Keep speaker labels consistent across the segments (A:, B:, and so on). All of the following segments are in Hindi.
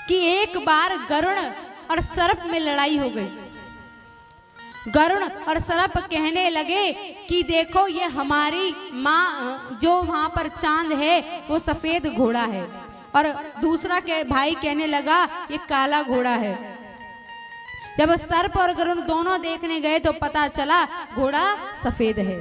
A: कि एक बार गरुण और सर्प में लड़ाई हो गई। गरुण और सर्प कहने लगे कि देखो ये हमारी माँ, जो वहां पर चांद है वो सफेद घोड़ा है, और दूसरा भाई कहने लगा ये काला घोड़ा है। जब सर्प और गरुण दोनों देखने गए तो पता चला घोड़ा सफेद है।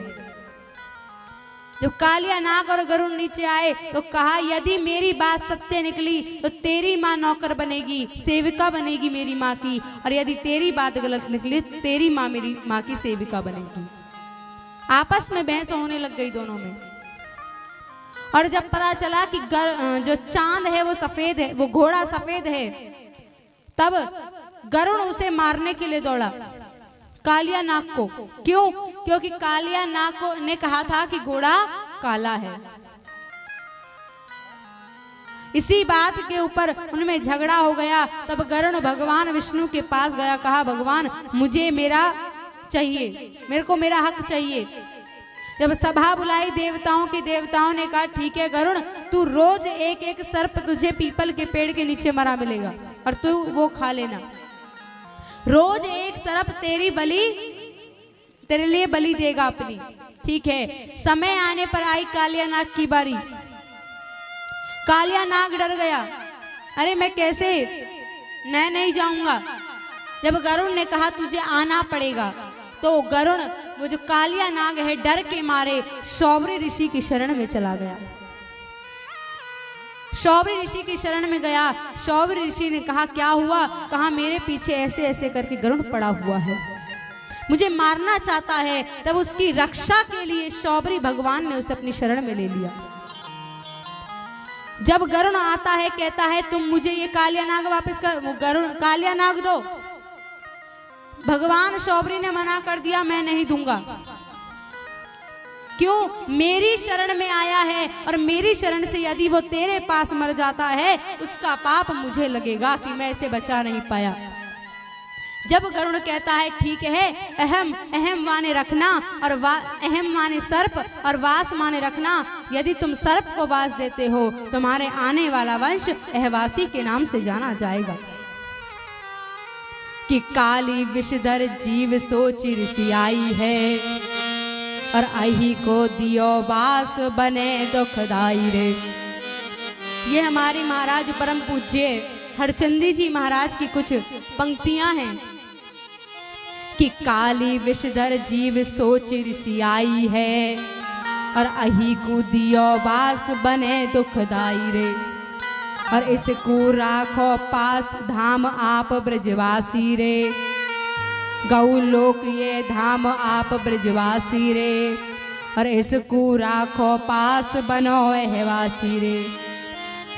A: जब कालिया नाग और गरुण नीचे आए तो कहा यदि मेरी बात सत्य निकली तो तेरी माँ नौकर बनेगी, सेविका बनेगी मेरी माँ की, और यदि तेरी बात गलत निकली तेरी माँ मेरी माँ की सेविका बनेगी। आपस में बहस होने लग गई दोनों में। और जब पता चला कि जो चांद है वो सफेद है, वो घोड़ा सफेद है, तब गरुण उसे मारने के लिए दौड़ा, कालिया नाग को। क्यों? क्योंकि कालिया नाग को ने कहा था कि घोड़ा काला है। इसी बात के ऊपर उनमें झगड़ा हो गया। तब गरुण भगवान विष्णु के पास गया, कहा भगवान मुझे मेरा चाहिए, मेरे को मेरा हक चाहिए। जब सभा बुलाई देवताओं की, देवताओं ने कहा ठीक है गरुण, तू रोज एक एक सर्प तुझे पीपल के पेड़ के नीचे मरा मिलेगा और तू वो खा लेना। रोज एक सर्प तेरे लिए बलि देगा अपनी। ठीक है। समय आने पर आई कालिया नाग की बारी। कालिया नाग डर गया, अरे मैं कैसे, मैं नहीं जाऊंगा। जब गरुण ने कहा तुझे आना पड़ेगा, तो गरुण वो जो कालिया नाग है डर के मारे शौबरी ऋषि की शरण में चला गया। शौबरी ऋषि की शरण में गया। शौबरी ऋषि ने कहा क्या हुआ? कहा मेरे पीछे ऐसे ऐसे करके गरुण पड़ा हुआ है, मुझे मारना चाहता है। तब उसकी रक्षा के लिए शौबरी भगवान ने उसे अपनी शरण में ले लिया। जब गरुण आता है कहता है तुम मुझे ये कालिया नाग वापस कर, गरुण कालिया नाग दो। भगवान शौबरी ने मना कर दिया, मैं नहीं दूंगा। क्यों? मेरी शरण में आया है और मेरी शरण से यदि वो तेरे पास मर जाता है उसका पाप मुझे लगेगा कि मैं इसे बचा नहीं पाया। जब गरुण कहता है ठीक है, अहम माने रखना और अहम माने सर्प और वास माने रखना, यदि तुम सर्प को वास देते हो तुम्हारे आने वाला वंश अहवासी के नाम से जाना जाएगा। कि काली विषधर जीव सोच ऋषियाई है और अही को दियो बास बने दुखदाई रे। ये हमारे महाराज परम पूज्य हरचंदी जी महाराज की कुछ पंक्तियां हैं कि काली विषधर जीव सोच ऋषियाई है और अही को दियो बास बने दुखदाई रे। और इसको राखो पास धाम आप ब्रजवासी रे, गौ लोक ये धाम आप ब्रजवासी रे। और इसको राखो पास बनो एहवासी रे।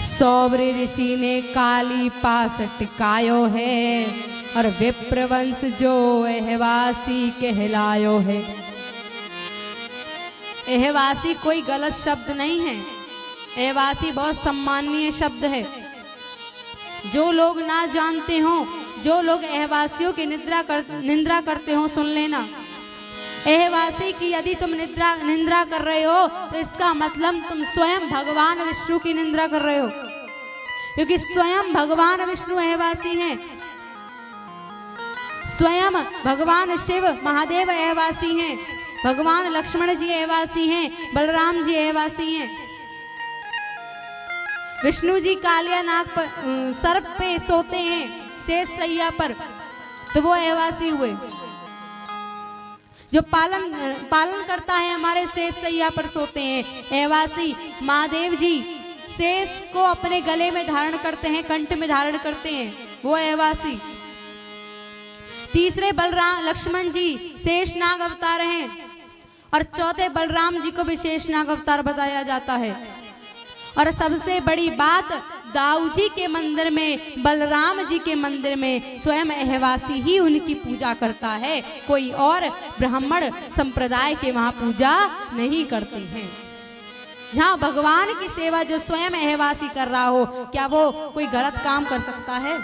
A: सौबरी ऋषि ने काली पास टिकायो है और विप्रवंश जो एहवासी कहलायो है। एहवासी कोई गलत शब्द नहीं है, एहवासी बहुत सम्माननीय शब्द है। जो लोग ना जानते हो, जो लोग एहवासियों की निंदा करते हो, सुन लेना। एहवासी की यदि तुम निंदा कर रहे हो तो इसका मतलब तुम स्वयं भगवान विष्णु की निंदा कर रहे हो, क्योंकि स्वयं भगवान विष्णु एहवासी हैं। स्वयं भगवान शिव महादेव एहवासी हैं, भगवान लक्ष्मण जी एहवासी हैं, बलराम जी एहवासी हैं। विष्णु जी कालिया नाग पर सर्प पे सोते हैं शेष सैया पर, तो वो एहवासी हुए। जो पालन करता है हमारे शेष सैया पर सोते हैं, एहवासी। महादेव जी शेष को अपने गले में धारण करते हैं, कंठ में धारण करते हैं, वो एहवासी। तीसरे बलराम लक्ष्मण जी शेष नाग अवतार हैं और चौथे बलराम जी को भी शेष नाग अवतार बताया जाता है। और सबसे बड़ी बात, दाऊ जी के मंदिर में, बलराम जी के मंदिर में स्वयं एहवासी ही उनकी पूजा करता है, कोई और ब्राह्मण संप्रदाय के वहां पूजा नहीं करते हैं। जहाँ भगवान की सेवा जो स्वयं एहवासी कर रहा हो, क्या वो कोई गलत काम कर सकता है?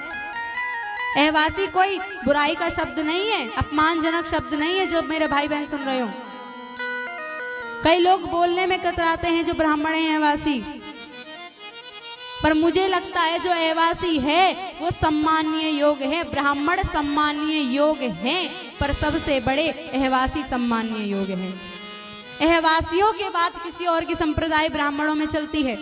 A: एहवासी कोई बुराई का शब्द नहीं है, अपमानजनक शब्द नहीं है। जो मेरे भाई बहन सुन रहे हो, कई लोग बोलने में कतराते हैं जो ब्राह्मण हैं एहवासी, पर मुझे लगता है जो एहवासी है वो सम्माननीय योग है, ब्राह्मण सम्माननीय योग हैं, पर सबसे बड़े एहवासी सम्माननीय योग हैं। एहवासियों के बाद किसी और की संप्रदाय ब्राह्मणों में चलती है।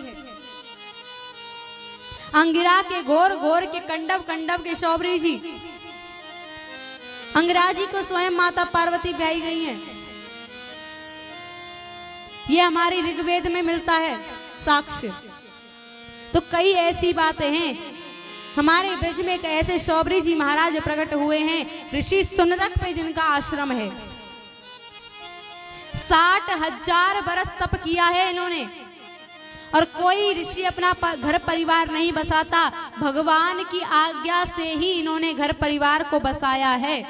A: अंगिरा के घोर घोर के कंडव के शौबरी जी, अंगिरा जी को स्वयं माता पार्वती ब्याही गई हैं। ये हमारी ऋग्वेद में मिलता है साक्ष्य। तो कई ऐसी बातें हैं। हमारे ब्रज में एक ऐसे शौबरी जी महाराज प्रकट हुए हैं, ऋषि सुनरक पे जिनका आश्रम है। 60,000 बरस तप किया है इन्होंने, और कोई ऋषि अपना घर परिवार नहीं बसाता, भगवान की आज्ञा से ही इन्होंने घर परिवार को बसाया है।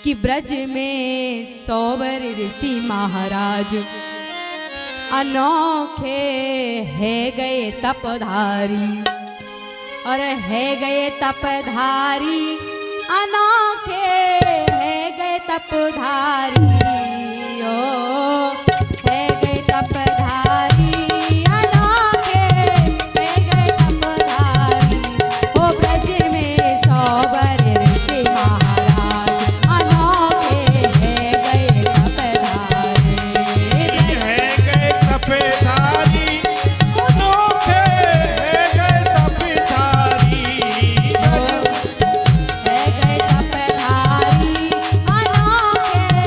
A: कि ब्रज में सौवर ऋषि महाराज अनोखे है गए तपधारी, और है गए तपधारी, अनोखे है गए तपधारी, ओ है गए तपधारी, अनोखे है गए तपधारी। ओ ब्रज में सौवर ऋषि महाराज अनोखे है गए तपधारी,
B: है गए तपधारी, अनोखे है गए तपधारी,
A: है गए तपधारी, अनोखे है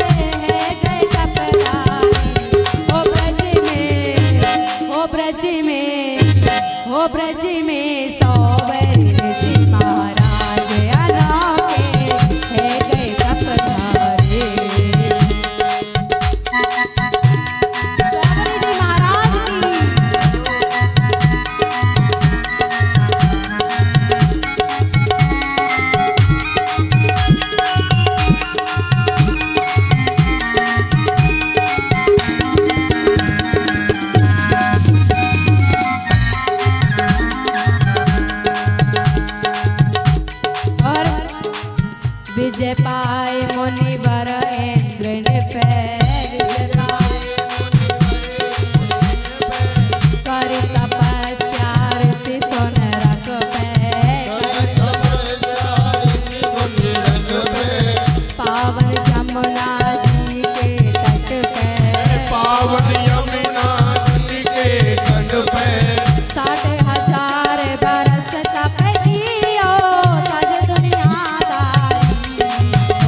A: गए तपधारी। ओ ब्रज में सौवर ऋषि महाराज अनोखे है गए तपधारी। सौवर जी महाराज की विजय पाए मुनिवर इंद्र ने पैर कर तपस्या ऋषि सुनरक पावन जमुना जी के तट पे,
B: पावन यमुना जी के तट पे
A: 60,000 बरस तप कियो तज दुनियादारी।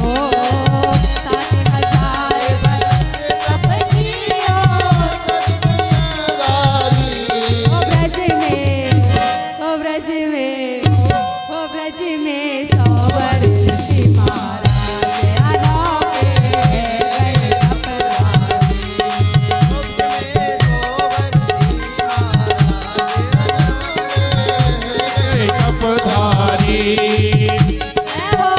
A: ओ 60,000 बरस तप कियो ओ ब्रज में सौवर ऋषि महाराज अनोखे है गए तपधारी।
B: तपधारी।
A: जय हो।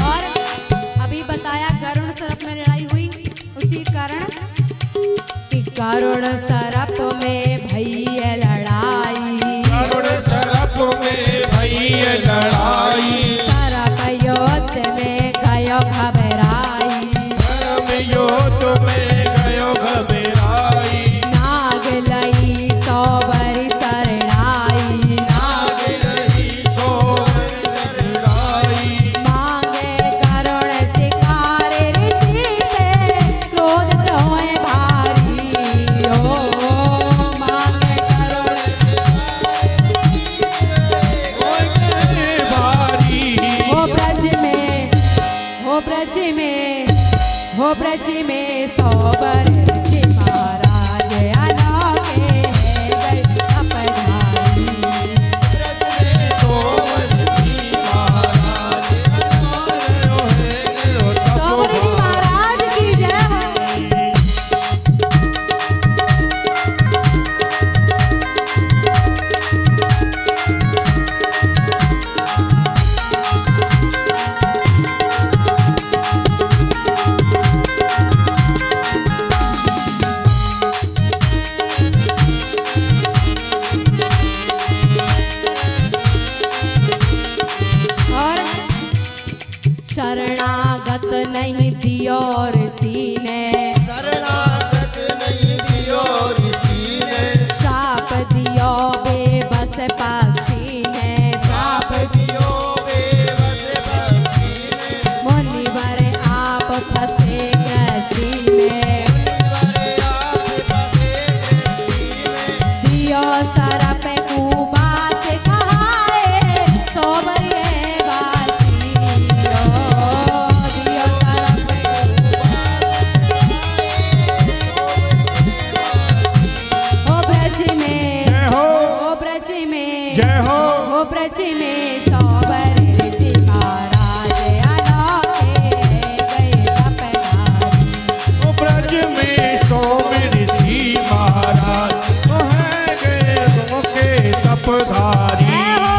A: और अभी बताया गरुण सर्प में लड़ाई हुई, उसी कारण कि गरुण सर्प में भैया लड़ाई,
B: करुण सरप में भई लड़ाई,
A: सर्प युद्ध में गयो घबराई,
B: धर्म योद्ध में गयो घबराई,
A: नाग लई सौवर शरणाई,
B: नाग लई सोवर शरणाई,
A: मांगे करुण शिकार ऋषि से क्रोध होए भारी। ओ मांगे करुण
B: भारी।
A: हो ब्रज में सौवर ऋषि महाराज अनोखे है गए तपधारी। सौवर जी महाराज की जय हो। शरणागत नहीं दियो ऋषि ने,
B: शरणागत नहीं दियो ऋषि ने,
A: शाप दियो बेबस पक्षी ने,
B: शाप दियो बेबस पक्षी ने,
A: मुनिवर आप फंसे गृहस्थी में, दियो सरप कुबास खाए सोबरिए बासी, दियो सरप ओ ब्रज में,
B: जय हो,
A: ओ ब्रज में,
B: जय हो,
A: ओ ब्रज में सोबर ऋषि महाराज अनोखे गए तपधारी,
B: ओ ब्रज में सोम ऋषि महाराज हैं गए गो के तपधारी।
A: जय हो।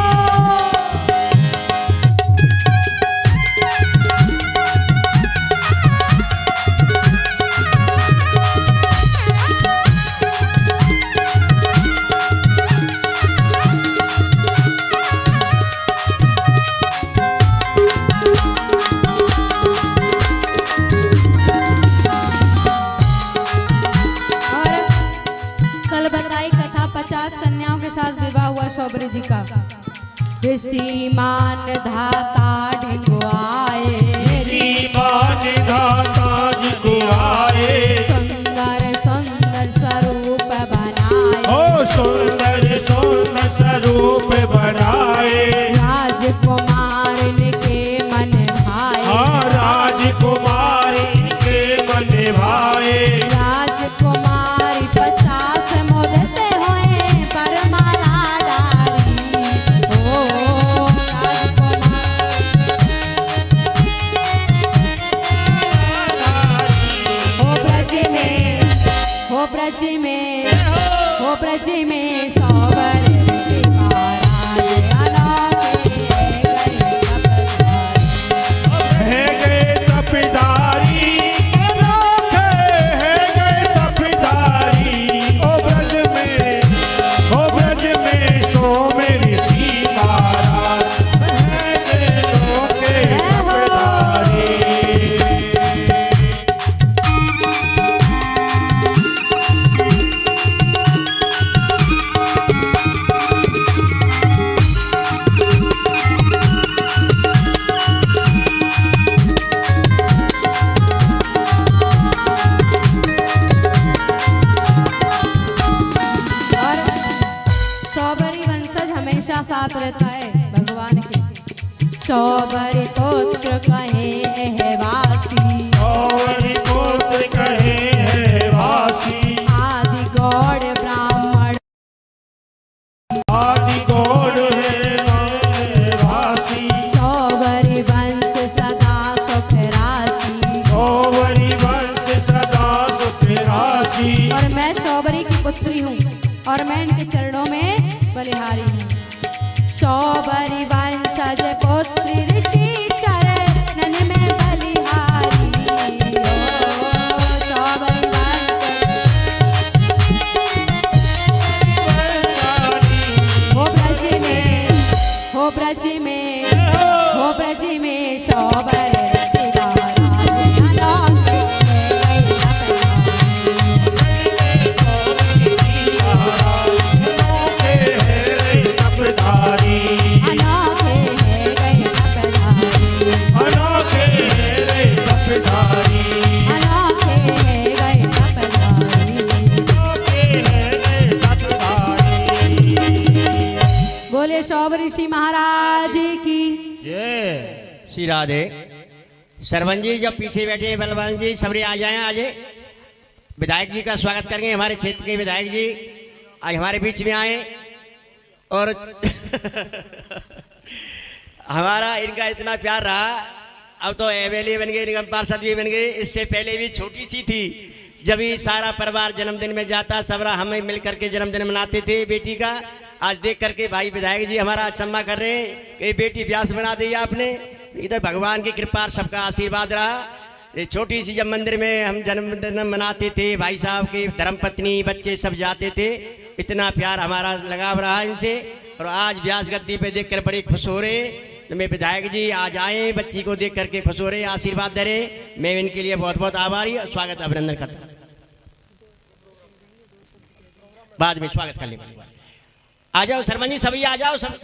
A: और कल बताई कथा 50 कन्याओं के साथ विवाह हुआ शौबरी जी का। ऋषि मान धाता ढिंगुआए,
B: मान धाता जी को आए,
A: सुंदर सुंदर स्वरूप बनाए,
B: ओ सुंदर सुंदर स्वरूप बनाए,
A: राजकुमार के मन भाए,
B: हाँ राजकुमारी के मन भाए,
A: राजकुमारी 50 मोदते होए परमाला डारी, ओ राजकुमार हो ब्रज में, हो ब्रज में, हो ब्रज में सोबर ऋषि महाराज अनोखे गए तपधारी,
B: है गए तपधारी, अनोखे है गए तपधारी, ओ ब्रज में सोम ऋषि महाराज है गए अनोखे तपधारी।
A: और सौबरी वंशज हमेशा साथ रहता है भगवान के। सौबरी पुत्र कहे एहवासी,
B: और पुत्र कहे है वासी,
A: आदि गौड़ ब्राह्मण,
B: आदि गौड़ है वासी,
A: सौबरी वंश सदा सुख राशि,
B: सौवरी वंश सदा सुख राशि,
A: और मैं सौबरी की पुत्री हूँ और मैं इनके चरणों में बलिहारी हूँ। सौबरी वंशज पुत्री ऋषि चरणन में बलिहारी, ओ सौबरी वंश हो ब्रज में, हो ब्रज में, हो ब्रज में सौबर ऋषि महाराज अनोखे गए तपधारी,
B: अनोखे है गए तपधारी,
A: अनोखे है गए तपधारी,
B: अनोखे है गए तपधारी,
A: अनोखे है गए तपधारी।
B: अनोखे है गए तपधारी।
A: बोले सौबर ऋषि महाराज की
B: जय।
C: श्री राधे। सरवन जी जब पीछे बैठे हैं बलवान जी सबरे आ जाएं। आज विधायक जी का स्वागत करेंगे। हमारे क्षेत्र के विधायक जी आज हमारे बीच में आए और हमारा इनका इतना प्यार रहा। अब तो एमएलए बन गए, निगम पार्षद भी बन गए। इससे पहले भी छोटी सी थी, जब ही सारा परिवार जन्मदिन में जाता, सबरा हमें मिल करके जन्मदिन मनाते थे बेटी का। आज देख करके भाई विधायक जी हमारा अचंबा कर रहे हैं कि बेटी व्यास बना दी आपने। इधर भगवान की कृपा और सबका आशीर्वाद रहा। ये छोटी सी जब मंदिर में हम जन्मदिन मनाते थे, भाई साहब की धर्मपत्नी बच्चे सब जाते थे, इतना प्यार हमारा लगाव रहा इनसे। और आज व्यास गद्दी पे देखकर बड़े खुश हो रहे तो मैं विधायक जी आज आए, बच्ची को देख करके खुश हो रहे, आशीर्वाद दे रहे। मैं इनके लिए बहुत बहुत आभारी, स्वागत अभिनंदन करता हूं। बाद में स्वागत करने वाले आ जाओ सरपंच जी, सभी आ जाओ सब।